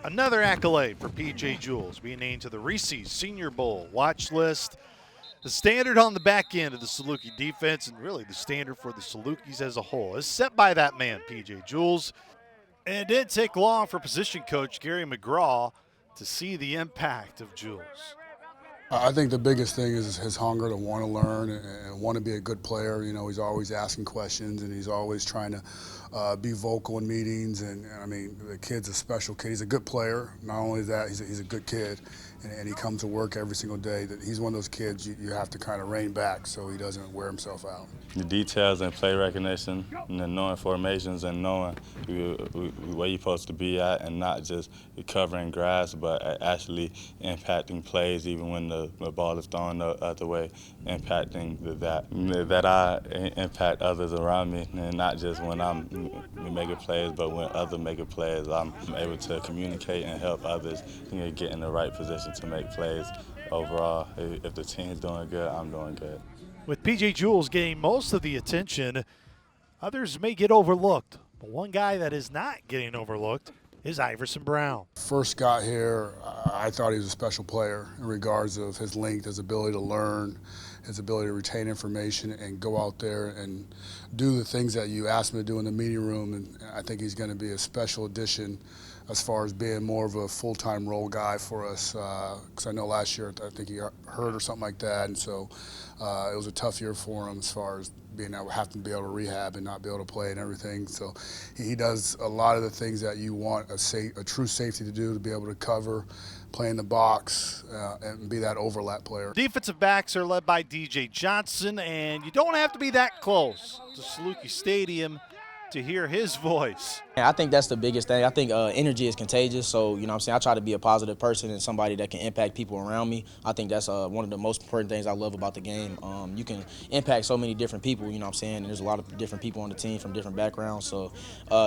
Another accolade for P.J. Jules, being named to the Reese's Senior Bowl watch list. The standard on the back end of the Saluki defense, and really the standard for the Salukis as a whole, is set by that man, P.J. Jules. And it didn't take long for position coach Gary McGraw to see the impact of Jules. I think the biggest thing is his hunger to want to learn and want to be a good player. You know, he's always asking questions and he's always trying to be vocal in meetings. And I mean, the kid's a special kid. He's a good player. Not only that, he's a good kid. And he comes to work every single day. He's one of those kids you have to kind of rein back so he doesn't wear himself out. The details and play recognition, and then knowing formations and knowing where you're supposed to be at, and not just covering grass, but actually impacting plays even when the ball is thrown the other way, impacting that I impact others around me, and not just when I'm making plays, but when others making plays, I'm able to communicate and help others get in the right position to make plays. Overall, if the team's doing good, I'm doing good. With P.J. Jules getting most of the attention, others may get overlooked. But one guy that is not getting overlooked is Iverson Brown. First got here, I thought he was a special player in regards of his length, his ability to learn, his ability to retain information and go out there and do the things that you asked him to do in the meeting room. And I think he's going to be a special addition as far as being more of a full-time role guy for us. Because I know last year I think he hurt or something like that, and so it was a tough year for him as far as being able to be able to rehab and not be able to play and everything. So he does a lot of the things that you want a true safety to do, to be able to cover, play in the box, and be that overlap player. Defensive backs are led by DJ Johnson, and you don't have to be that close to Saluki Stadium to hear his voice. Yeah, I think that's the biggest thing. I think energy is contagious, so you know what I'm saying, I try to be a positive person and somebody that can impact people around me. I think that's one of the most important things I love about the game. You can impact so many different people, you know what I'm saying, and there's a lot of different people on the team from different backgrounds, so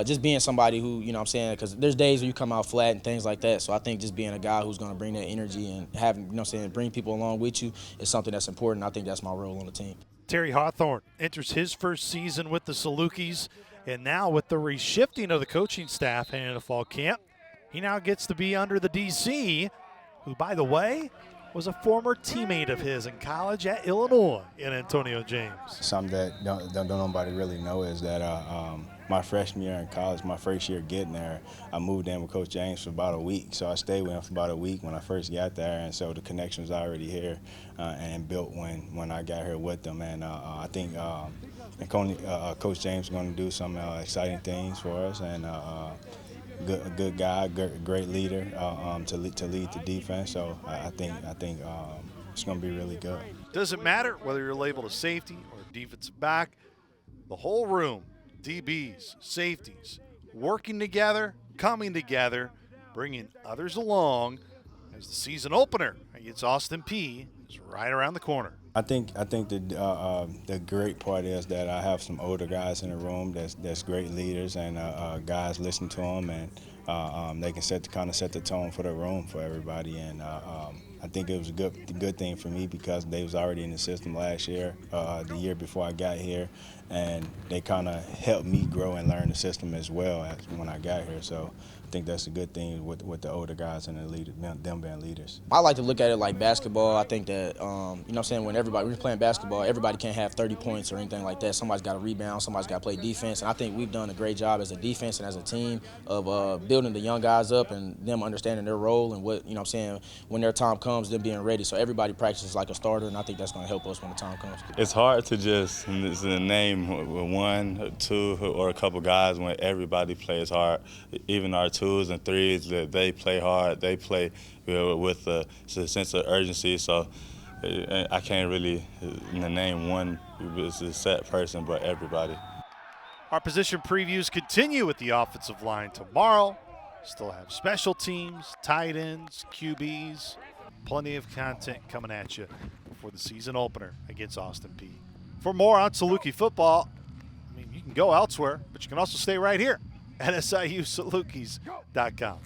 just being somebody who, you know what I'm saying, because there's days where you come out flat and things like that, so I think just being a guy who's going to bring that energy and having, you know what I'm saying, bring people along with you is something that's important. I think that's my role on the team. Terry Hawthorne enters his first season with the Salukis. And now with the reshifting of the coaching staff heading into fall camp, he now gets to be under the DC, who, by the way, was a former teammate of his in college at Illinois in Antonio James. Something that don't nobody really know is that my freshman year in college, my first year getting there, I moved in with Coach James for about a week. So I stayed with him for about a week when I first got there, and so the connection was already here and built when I got here with them. And I think Coach James is going to do some exciting things for us, and a good guy, great leader to lead the defense. So I think it's going to be really good. Doesn't matter whether you're labeled a safety or a defensive back, the whole room, DBs, safeties, working together, coming together, bringing others along as the season opener against Austin Peay is right around the corner. I think the great part is that I have some older guys in the room that's great leaders, and guys listen to them, and they can set the tone for the room for everybody. And I think it was a good thing for me because they was already in the system last year, the year before I got here, and they kind of helped me grow and learn the system as well as when I got here. So I think that's a good thing with the older guys and the leaders, them being leaders. I like to look at it like basketball. I think that, you know what I'm saying, when we're playing basketball, everybody can't have 30 points or anything like that. Somebody's got to rebound, somebody's got to play defense, and I think we've done a great job as a defense and as a team of building the young guys up and them understanding their role and what, you know what I'm saying, when their time comes, them being ready. So everybody practices like a starter, and I think that's going to help us when the time comes. It's hard to just name one, two, or a couple guys when everybody plays hard. Even our twos and threes, they play hard. They play with a sense of urgency. So I can't really name one set person, but everybody. Our position previews continue with the offensive line tomorrow. Still have special teams, tight ends, QBs, plenty of content coming at you for the season opener against Austin Peay. For more on Saluki football, I mean, you can go elsewhere, but you can also stay right here at SIUSalukis.com.